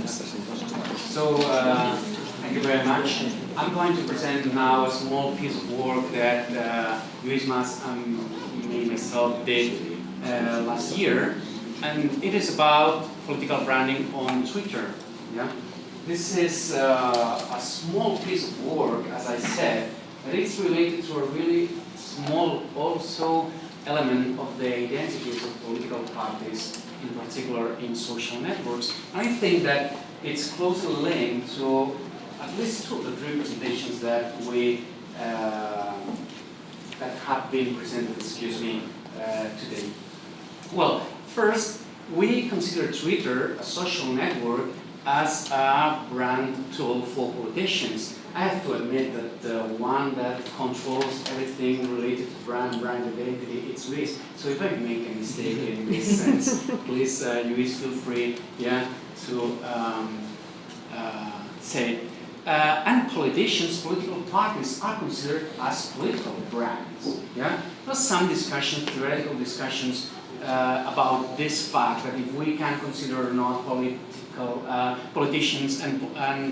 So, thank you very much. I'm going to present now a small piece of work that Lluís Mas and me myself did last year, and it is about political branding on Twitter. Yeah, this is a small piece of work, as I said, but it's related to a really small also element of the identities of political parties, in particular in social networks. I think that it's closely linked to at least two of the three presentations that we that have been presented, today. Well, first, we consider Twitter, a social network, as a brand tool for politicians. I have to admit that the one that controls everything related to brand identity, it's Lluís. So if I make a mistake in this sense, please, Lluís, feel free, to say it. And politicians, political parties are considered as political brands. Yeah, there's some discussion, theoretical discussions about this fact that if we can consider or not politicians and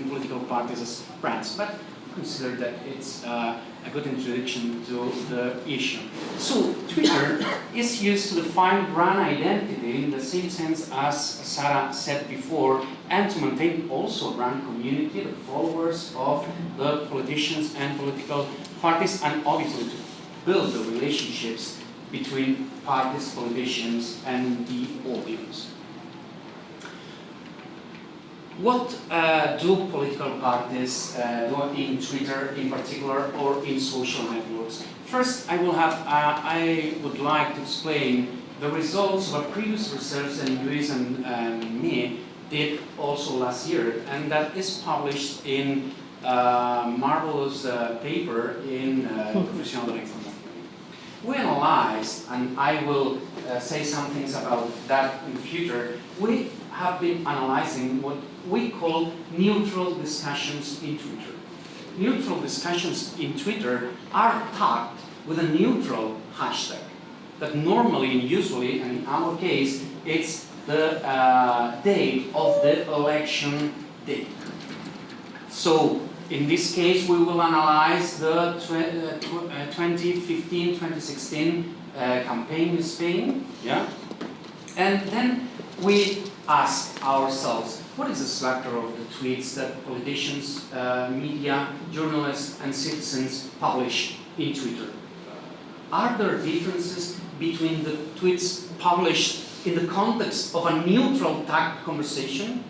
political parties as brands, but consider that it's a good introduction to the issue. So Twitter is used to define brand identity in the same sense as Sarah said before, and to maintain also a brand community, the followers of the politicians and political parties, and obviously to build the relationships between parties, politicians, and the audience. What do political parties do in Twitter in particular, or in social networks? First, I would like to explain the results of a previous research that Lluís and me did also last year, and that is published in a marvelous paper in Professional de la Información. We analyzed, and I will say some things about that in the future, we have been analyzing what we call neutral discussions in Twitter. Neutral discussions in Twitter are tagged with a neutral hashtag that normally and usually, and in our case, it's the date of the election date. So in this case, we will analyze the 2015-2016 campaign in Spain, and then we ask ourselves, what is the structure of the tweets that politicians, media, journalists, and citizens publish in Twitter? Are there differences between the tweets published in the context of a neutral tagged conversation?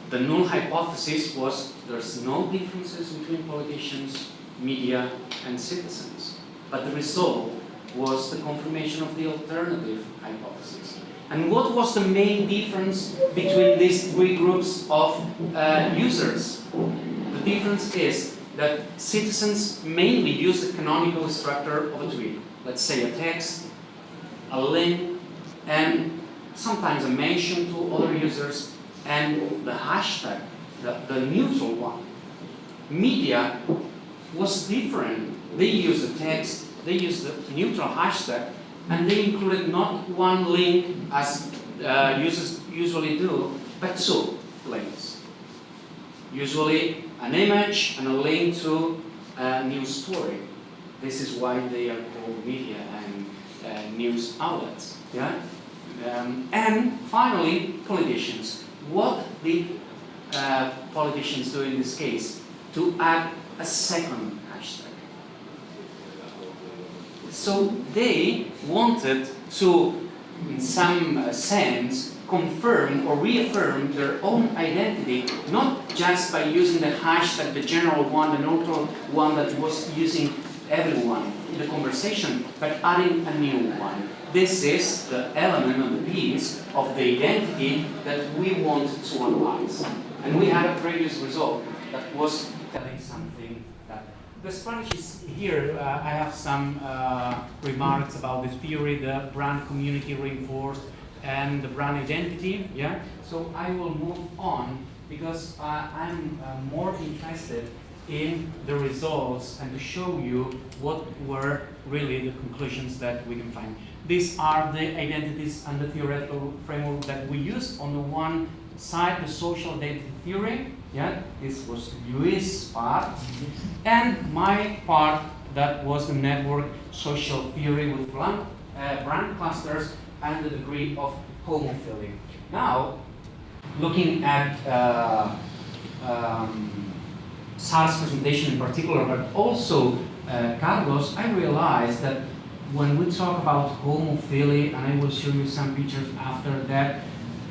The null hypothesis was there's no differences between politicians, media, and citizens. But the result was the confirmation of the alternative hypothesis. And what was the main difference between these three groups of users? The difference is that citizens mainly use the canonical structure of a tweet. Let's say a text, a link, and sometimes a mention to other users, and the hashtag, the neutral one. Media was different. They used the text, they used the neutral hashtag, and they included not one link as users usually do, but two links. Usually an image and a link to a news story. This is why they are called media and news outlets. And finally, politicians. What did politicians do in this case? To add a second hashtag. So they wanted to, in some sense, confirm or reaffirm their own identity, not just by using the hashtag, the general one, the neutral one that was using everyone in the conversation, but adding a new one. This is the element of the piece of the identity that we wanted to analyze. And we had a previous result that was telling something that the strategies here, I have some remarks about the theory, the brand community reinforced, and the brand identity. So I will move on because I'm more interested in the results and to show you what were really the conclusions that we can find. These are the identities and the theoretical framework that we use. On the one side the social identity theory. Yeah, this was Lluís' part, and my part that was the network social theory with brand clusters and the degree of homophily. Now, looking at Sarah's presentation in particular, but also Carlos, I realized that when we talk about homophily, and I will show you some pictures after that,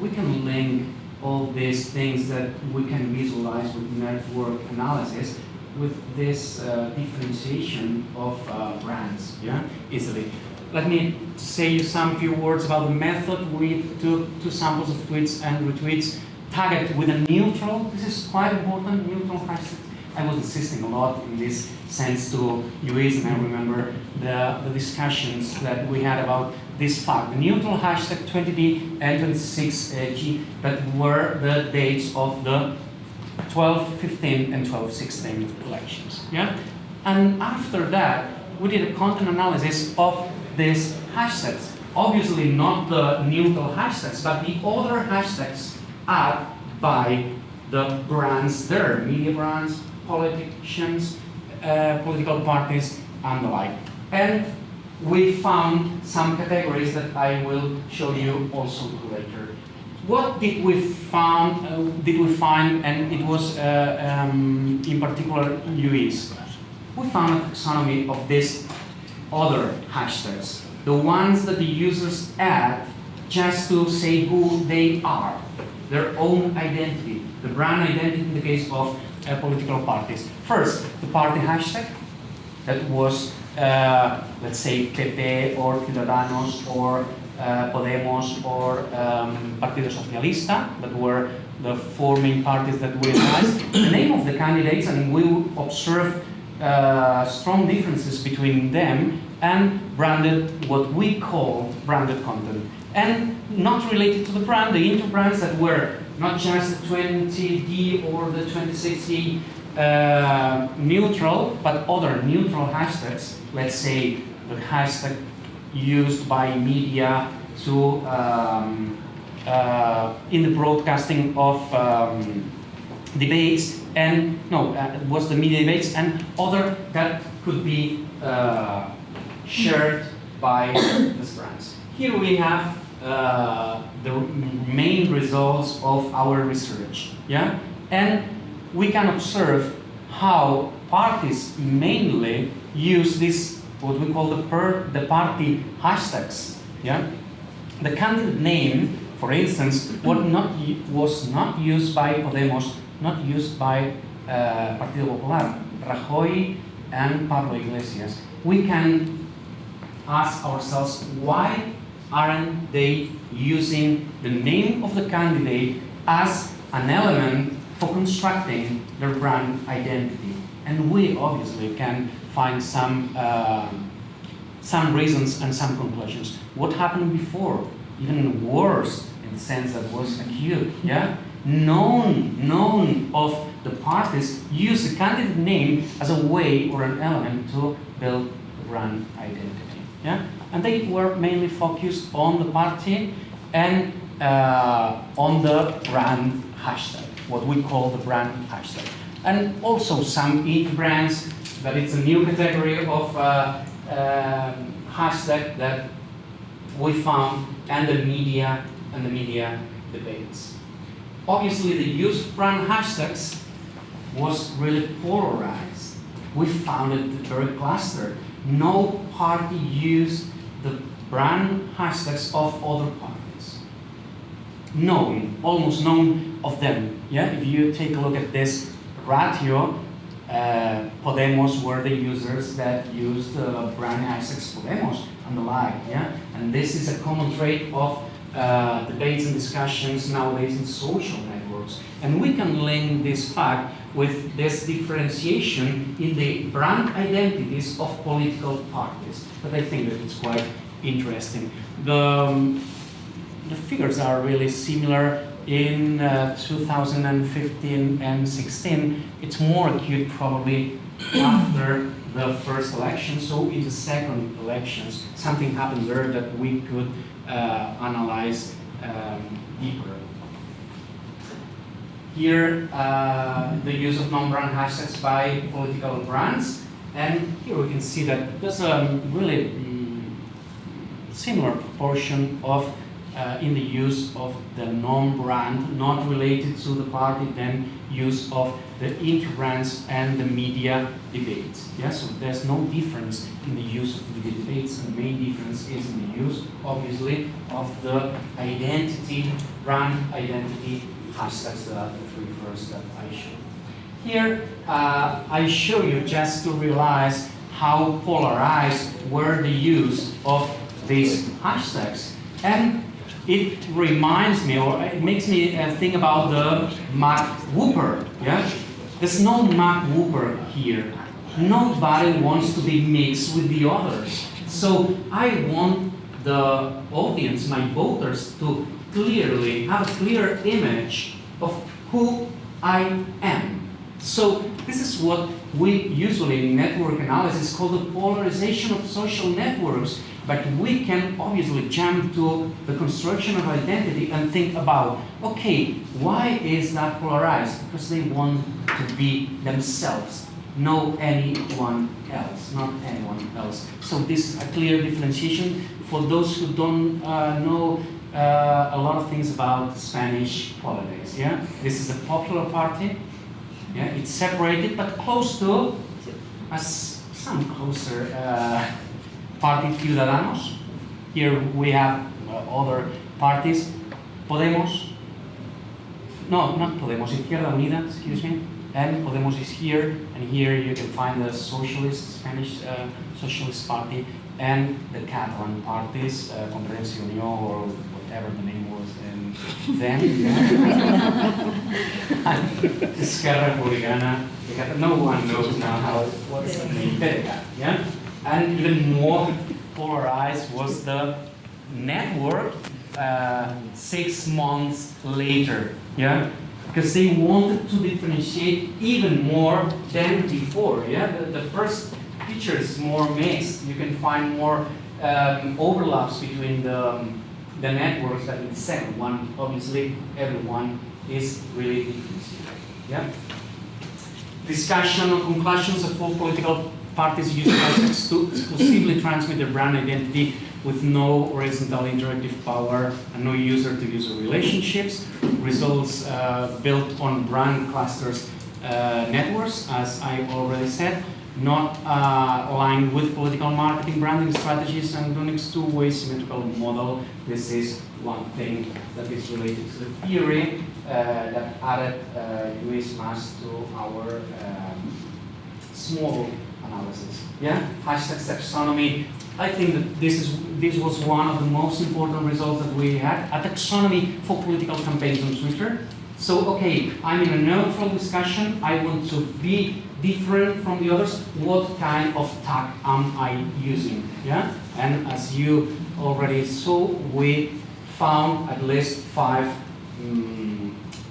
we can link all these things that we can visualize with network analysis with this differentiation of brands, yeah, easily. Let me say you some few words about the method. We took 2 samples of tweets and retweets tagged with a neutral. This is quite important, neutral hashtag. I was insisting a lot in this sense to Lluís, and I remember the discussions that we had about this fact. The neutral hashtag 20D and 26G that were the dates of the 12-15 and 12-16 elections. Yeah? And after that, we did a content analysis of these hashtags. Obviously not the neutral hashtags, but the other hashtags added by the brands there, media brands, politicians, political parties, and the like. And we found some categories that I will show you also later. What did we find? And it was in particular Lluís. We found a taxonomy of these other hashtags, the ones that the users add just to say who they are, their own identity, the brand identity in the case of political parties. First, the party hashtag, that was, let's say, PP or Ciudadanos or Podemos or Partido Socialista, that were the 4 main parties that we analyzed. The name of the candidates, and we observed strong differences between them, and branded what we call branded content. And not related to the brand, the interbrands that were not just the 20D or the 26D neutral, but other neutral hashtags. Let's say the hashtag used by media to in the broadcasting of debates, and it was the media debates, and other that could be shared by these brands. Here we have the main results of our research, yeah, and we can observe how parties mainly use this, what we call the party hashtags, yeah. The candidate name, for instance, was not used by Podemos, not used by Partido Popular, Rajoy and Pablo Iglesias. We can ask ourselves, why aren't they using the name of the candidate as an element for constructing their brand identity? And we obviously can find some reasons and some conclusions. What happened before? Even worse, in the sense that was acute, yeah? None of the parties use the candidate name as a way or an element to build the brand identity, yeah? And they were mainly focused on the party and on the brand hashtag, what we call the brand hashtag. And also some brands, that it's a new category of hashtag that we found, and the media debates. Obviously, the use of brand hashtags was really polarized. We found it very clustered. No party used the brand hashtags of other parties. Almost none of them. Yeah, if you take a look at this ratio, Podemos were the users that used brand hashtags Podemos and the like. Yeah, and this is a common trait of debates and discussions nowadays in social networks. And we can link this fact with this differentiation in the brand identities of political parties. But I think that it's quite interesting. The figures are really similar in 2015 and 16. It's more acute probably after the first election. So in the second elections, something happened there that we could analyze deeper. Here, the use of non-brand hashtags by political brands. And here we can see that there's a really similar proportion of in the use of the non-brand, not related to the party, then use of the interbrands and the media debates. Yeah, so there's no difference in the use of media debates, and the main difference is in the use, obviously, of the identity, brand identity hashtags that are the three first that I showed. Here, I show you just to realize how polarized were the use of these hashtags. And it reminds me, or it makes me think about the Mac Whooper. Yeah? There's no Mac Whooper here. Nobody wants to be mixed with the others. So I want the audience, my voters, to clearly have a clear image of who I am. So this is what we usually in network analysis call the polarization of social networks. But we can obviously jump to the construction of identity and think about, okay, why is that polarized? Because they want to be themselves, not anyone else. So this is a clear differentiation for those who don't know a lot of things about Spanish politics. Yeah, this is a popular party. Yeah, it's separated but close to some closer. Party Ciudadanos. Here we have other parties. Podemos. No, not Podemos. Izquierda Unida, excuse me. And Podemos is here, and here you can find the Socialist, Spanish Socialist Party, and the Catalan parties, Convergència i Unió, or whatever the name was then. Esquerra Republicana. No one knows now what's the name. Yeah. And even more polarized was the network 6 months later, yeah, because they wanted to differentiate even more than before. Yeah, the first picture is more mixed. You can find more overlaps between the networks than in the second one. Obviously, everyone is really differentiated. Yeah. Discussion or conclusions of all political parties use hashtags to exclusively transmit their brand identity with no horizontal interactive power and no user-to-user relationships. Results built on brand clusters networks, as I already said, not aligned with political marketing branding strategies and Duning's two-way symmetrical model. This is one thing that is related to the theory that added Lluís Mas to our small analysis. Yeah, hashtags taxonomy. I think that this was one of the most important results that we had, a taxonomy for political campaigns on Twitter. So, okay, I'm in a neutral discussion. I want to be different from the others. What kind of tag am I using? Yeah, and as you already saw, we found at least 5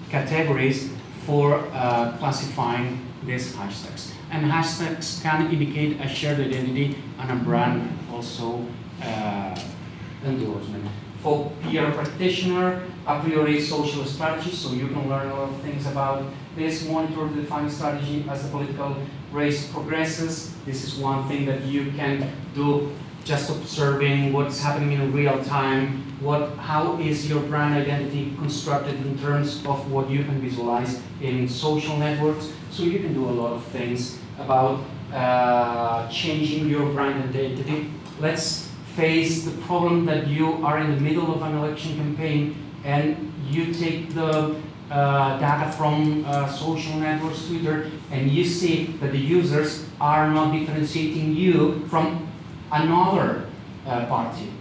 categories for classifying these hashtags. And hashtags can indicate a shared identity and a brand also endorsement. For peer practitioner, a priori social strategy, so you can learn a lot of things about this. Monitor the defined strategy as the political race progresses. This is one thing that you can do, just observing what's happening in real time. How is your brand identity constructed in terms of what you can visualize in social networks? So you can do a lot of things about changing your brand identity. Let's face the problem that you are in the middle of an election campaign and you take the data from social networks, Twitter, and you see that the users are not differentiating you from another party.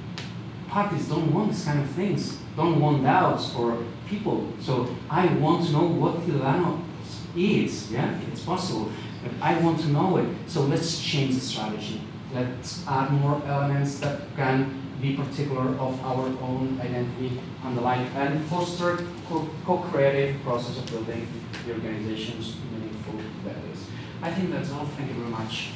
Parties don't want this kind of things, don't want doubts for people. So I want to know what Ciudadanos is, yeah, if it's possible. But I want to know it, so let's change the strategy. Let's add more elements that can be particular of our own identity and the like, and foster co-creative process of building the organization's meaningful values. I think that's all. Thank you very much.